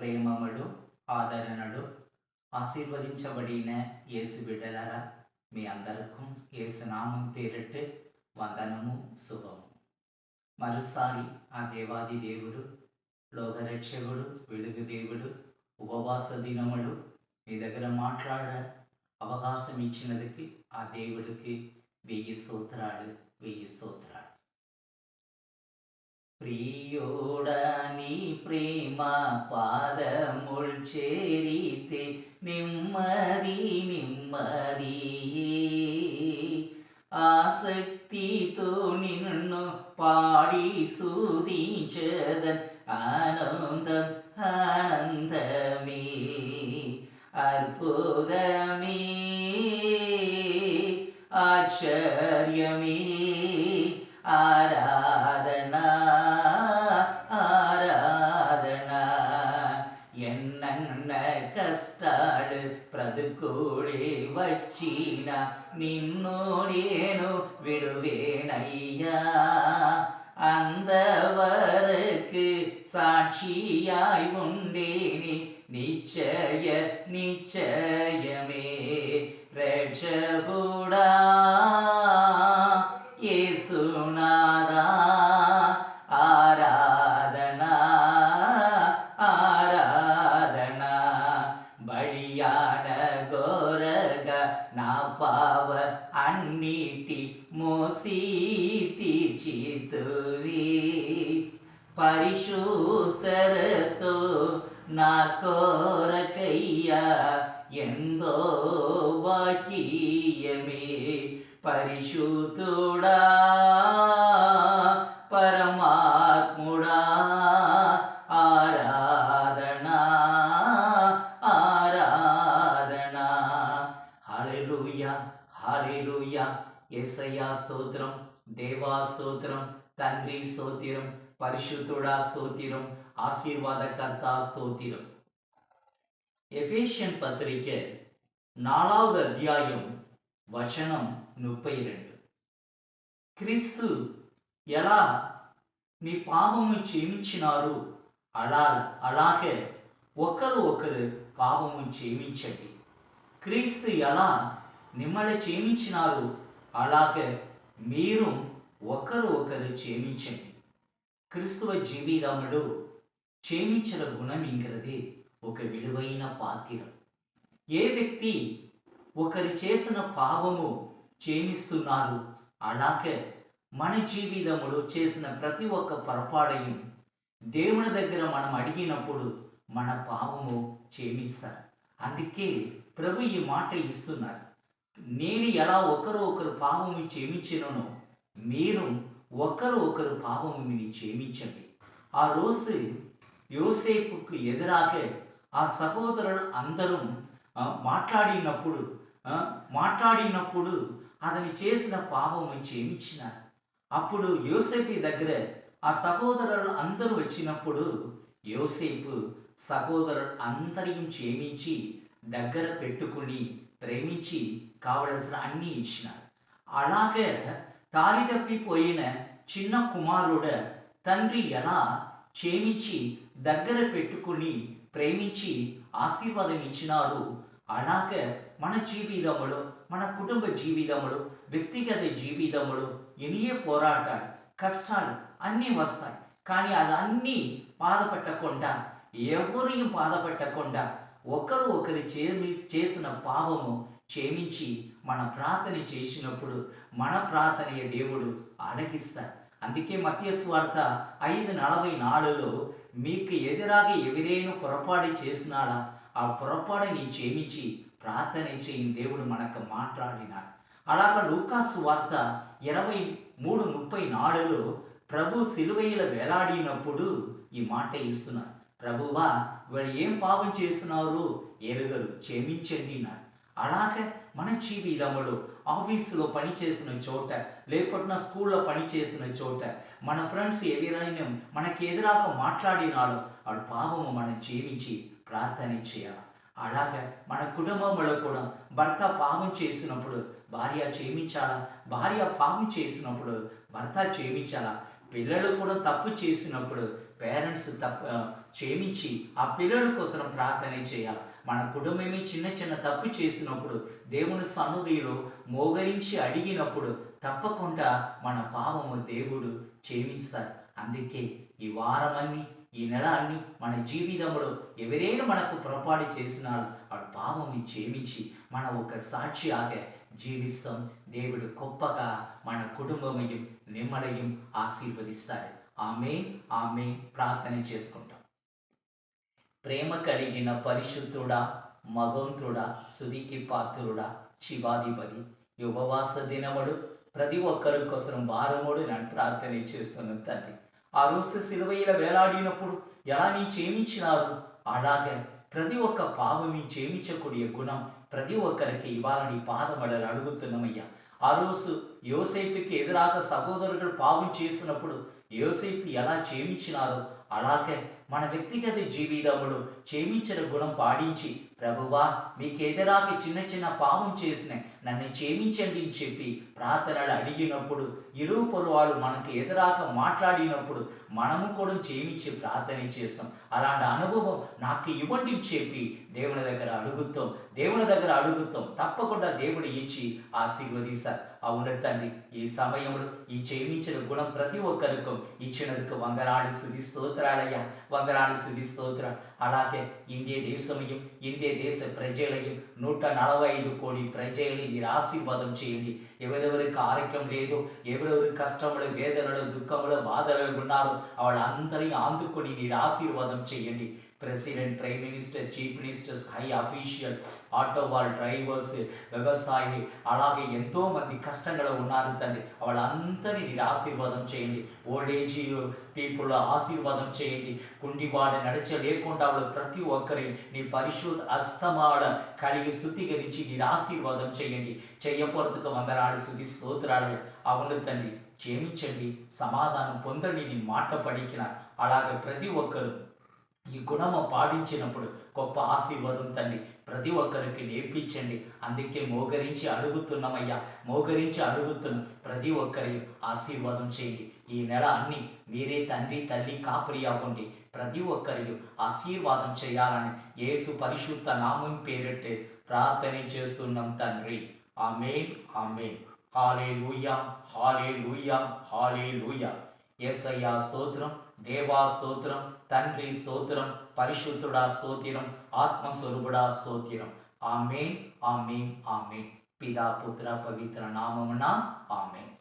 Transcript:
ప్రేమముడు, ఆదరణలు, ఆశీర్వదించబడిన యేసు బిడ్డలారా, మీ అందరికీ యేసు నామం పేరిట వందనము, శుభము. మరోసారి ఆ దేవాది దేవుడు, లోకరక్షకుడు, వెలుగు దేవుడు, ఉపవాస దినములు మీ దగ్గర మాట్లాడ అవకాశం ఇచ్చినందుకు ఆ దేవుడికి 1000 స్తోత్రాలు, 1000 స్తోత్రాలు. ప్రియోడా నీ ప్రేమ పాదముల్ చేరితే నెమ్మది నెమ్మది, ఆసక్తితో నిన్ను పాడి స్తుతించదన్ ఆనందం ఆనందమే, అద్భుతమే ఆశ్చర్యమే, ఆరాధన ఆరాధన. ఎన్నన్న కష్టాలు బ్రతుకుడే వచ్చిన నిన్ను నేను విడువేనయ్యా, అంతవరకు సాక్షియాయి ఉండేని నిశ్చయ నిశ్చయమే. రక్షకుడా యేసునాథా, ఆరాధన ఆరాధన. బలియాన గోరగ నా పావ అన్నిటి మోసి తీర్చితువి, పరిశుద్ధతతో నా కోరకయ్యా ఎందో వాక్యమే. పరిశుద్ధుడా పరమాత్ముడా, ఆరాధన ఆరాధన. హల్లెలూయా హల్లెలూయా. యేసయ్యా స్తోత్రం, దేవా స్తోత్రం, తండ్రి స్తోత్రం, పరిశుద్ధుడా స్తోత్రం, ఆశీర్వాదకర్త స్తోత్రం. ఎఫెసీయుల పత్రిక 4వ అధ్యాయం వచనం 32. క్రీస్తు ఎలా మీ పాపము క్షమించినారు అలాగే ఒకరు పాపము క్షమించండి. క్రీస్తు ఎలా మిమ్మల్ని క్షమించినారు అలాగే మీరు ఒకరు క్షమించండి. క్రీస్తువ జీవితంలో క్షమించిన గుణం ఇంకరది ఒక విలువైన పాత్ర. ఏ వ్యక్తి ఒకరు చేసిన పాపము క్షమిస్తున్నారు అలాగే మన జీవితంలో చేసిన ప్రతి ఒక్క పొరపాటును దేవుని దగ్గర మనం అడిగినప్పుడు మన పాపము క్షమిస్తారు. అందుకే ప్రభు ఈ మాట ఇస్తున్నారు, నేను ఎలా ఒకరు పాపము క్షమించినను మీరు ఒకరు పాపము క్షమించండి. ఆ రోజు యోసేపుకు ఎదురాగే ఆ సహోదరులు అందరూ మాట్లాడినప్పుడు అతను చేసిన పాపము క్షమించినారు. అప్పుడు యోసేపు దగ్గర ఆ సహోదరులు అందరూ వచ్చినప్పుడు యోసేపు సహోదరులు అందరిని క్షమించి దగ్గర పెట్టుకుని ప్రేమించి కావలసిన అన్నీ ఇచ్చినారు. అలాగే దారి తప్పిపోయిన చిన్న కుమారుడు తండ్రి ఎలా క్షమించి దగ్గర పెట్టుకుని ప్రేమించి ఆశీర్వాదం ఇచ్చినారు అలాగే మన జీవితంలో, మన కుటుంబ జీవితంలో, వ్యక్తిగత జీవితంలో ఎన్నో పోరాటాలు, కష్టాలు అన్నీ వస్తాయి. కానీ అదన్నీ బాధపెట్టకుండా, ఎవరిని బాధపెట్టకుండా ఒకరు చేసిన పాపము క్షమించి మన ప్రార్థన చేసినప్పుడు మన ప్రార్థనయ దేవుడు ఆలకిస్తాడు. అందుకే మత్తయి సువార్త 5:44లో మీకు ఎదురాగా ఎవరైనా పొరపాటు చేసినాడా ఆ పొరపాటుని క్షమించి ప్రార్థన చేయని దేవుడు మనకు మాట్లాడినాడు. అలాగా లూకా సువార్త 23:34లో ప్రభు సిలువలో వేలాడినప్పుడు ఈ మాట ఇస్తున్నారు, ప్రభువా వాడు ఏం పాపం చేస్తున్నారు ఎరుగరు, క్షమించండి అన్నారు. అలాగే మన జీవితంలో ఆఫీసులో పనిచేసిన చోట, లేకపోతే స్కూల్లో పనిచేసిన చోట మన ఫ్రెండ్స్ ఎవరైనా మనకి ఎదురాక మాట్లాడినాడు వాడు పాపము మనం క్షమించి ప్రార్థన చేయాలి. అలాగే మన కుటుంబంలో కూడా భర్త పాపం చేసినప్పుడు భార్య క్షమించాలా, భార్య పాపం చేసినప్పుడు భర్త క్షమించాలా, పిల్లలు కూడా తప్పు చేసినప్పుడు పేరెంట్స్ క్షమించి ఆ పిల్లల కోసం ప్రార్థన చేయాలి. మన కుటుంబమే చిన్న చిన్న తప్పు చేసినప్పుడు దేవుని సన్నిధిలో మోగరించి అడిగినప్పుడు తప్పకుండా మన పాపము దేవుడు క్షమిస్తాడు. అందుకే ఈ వారమన్నీ ఈ నెల అన్ని మన జీవితంలో ఎవరైనా మనకు పొరపాటు చేసినాడు వాడు పాపము క్షమించి మన ఒక సాక్షిగా జీవిస్తాం. దేవుడు గొప్పగా మన కుటుంబమయం నెమ్మడయం ఆశీర్వదిస్తాడు. ఆమేన్ ఆమేన్. ప్రార్థన చేసుకుంటాం. ప్రేమ కలిగిన పరిశుద్ధుడా, మగవంతుడా, సుదికి పాత్రుడా, శివాధిపతి, ఈ ఉపవాస దినముడు ప్రతి ఒక్కరి కోసం భారముడు నన్ను ప్రార్థన చేస్తున్నాను తండ్రి. ఆ రోజు సిలువలో వేలాడినప్పుడు ఎలా నీ క్షమించినారు అలాగే ప్రతి ఒక్క పాపమి క్షమించக்கூடிய గుణం ప్రతి ఒక్కరికి ఇవ్వాలని పాదమడలు అడుగుతున్నామయ్యా. ఆ రోజు యోసేపుకి ఎదురాక సహోదరుడు పాపం చేసినప్పుడు యోసేపు ఎలా క్షమించినారో అలాగే మన వ్యక్తిగత జీవితంలో క్షమించిన గుణం పాటించి ప్రభువా మీకు ఎదురాక చిన్న చిన్న పాపం చేసిన నన్ను క్షమించండి అని చెప్పి ప్రార్థనలు అడిగినప్పుడు ఇరుగు పొరువాళ్ళు మనకు ఎదురాక మాట్లాడినప్పుడు మనము కూడా క్షమించి ప్రార్థన చేస్తాం. అలాంటి అనుభవం నాకు ఇవ్వండి అని చెప్పి దేవుని దగ్గర అడుగుతాం. తప్పకుండా దేవుడు ఇచ్చి ఆశీర్వదిస్తారు. అవును తండ్రి, ఈ సమయంలో ఈ క్షమించిన గుణం ప్రతి ఒక్కరికి ఇచ్చినందుకు వందనాలు స్తుతి స్తోత్రాలయ్యా, వందనాలు స్తుతి స్తోత్రం. అలాగే ఇండియా దేశమయం, ఇండియా దేశ ప్రజలయం 145 కోటి ప్రజల్ని మీరు ఆశీర్వాదం చేయండి. ఎవరెవరికి ఆరోగ్యం లేదు, ఎవరెవరి కష్టములు, వేదనలు, దుఃఖములు, బాధలు ఉన్నారో వాళ్ళందరినీ అందుకొని మీరు ఆశీర్వాదం చేయండి. President, prime minister, chief ministers, high official, auto వాళ్ళ డ్రైవర్స్, వ్యవసాయి, అలాగే ఎంతోమంది కష్టంగా ఉన్నారు తండ్రి. వాళ్ళందరినీ మీరు ఆశీర్వాదం చేయండి. ఓల్డ్ ఏజ్ పీపుల్ ఆశీర్వాదం చేయండి. కుండివాడ నడచలేకుండా వాళ్ళు ప్రతి ఒక్కరి నీ పరిశుద్ధ అస్తమాడ కలిగి స్థుతిగరించి మీరు ఆశీర్వాదం చేయండి. చెయ్యపొరతుకు వందనాలు స్తుతి స్తోత్రాలు. అవును తండ్రి, క్షమించండి, సమాధానం పొందండి నీ మాట పడికిన. అలాగే ప్రతి ఒక్కరు ఈ గుణము పాటించినప్పుడు గొప్ప ఆశీర్వాదం తండ్రి ప్రతి ఒక్కరికి నేర్పించండి. అందుకే మోకరించి అడుగుతున్నామయ్యా, ప్రతి ఒక్కరి ఆశీర్వాదం చేయండి. ఈ నెల అన్ని మీరే తండ్రి తల్లి కాపరి అవ్వండి. ప్రతి ఒక్కరికి ఆశీర్వాదం చేయాలని యేసు పరిశుద్ధ నామం పేరిటే ప్రార్థన చేస్తున్నాం తండ్రి. ఆమేన్ ఆమేన్. హల్లెలూయా హల్లెలూయా హల్లెలూయా. యేసయ్యా స్తోత్రం, దేవా స్తోత్రం, తండ్రి స్తోత్రం, పరిశుద్ధుడా స్తోత్రం, ఆత్మస్వరూపుడా స్తోత్రం. ఆమేన్ ఆమేన్ ఆమేన్. పితా పుత్ర పవిత్ర నామమున ఆమేన్.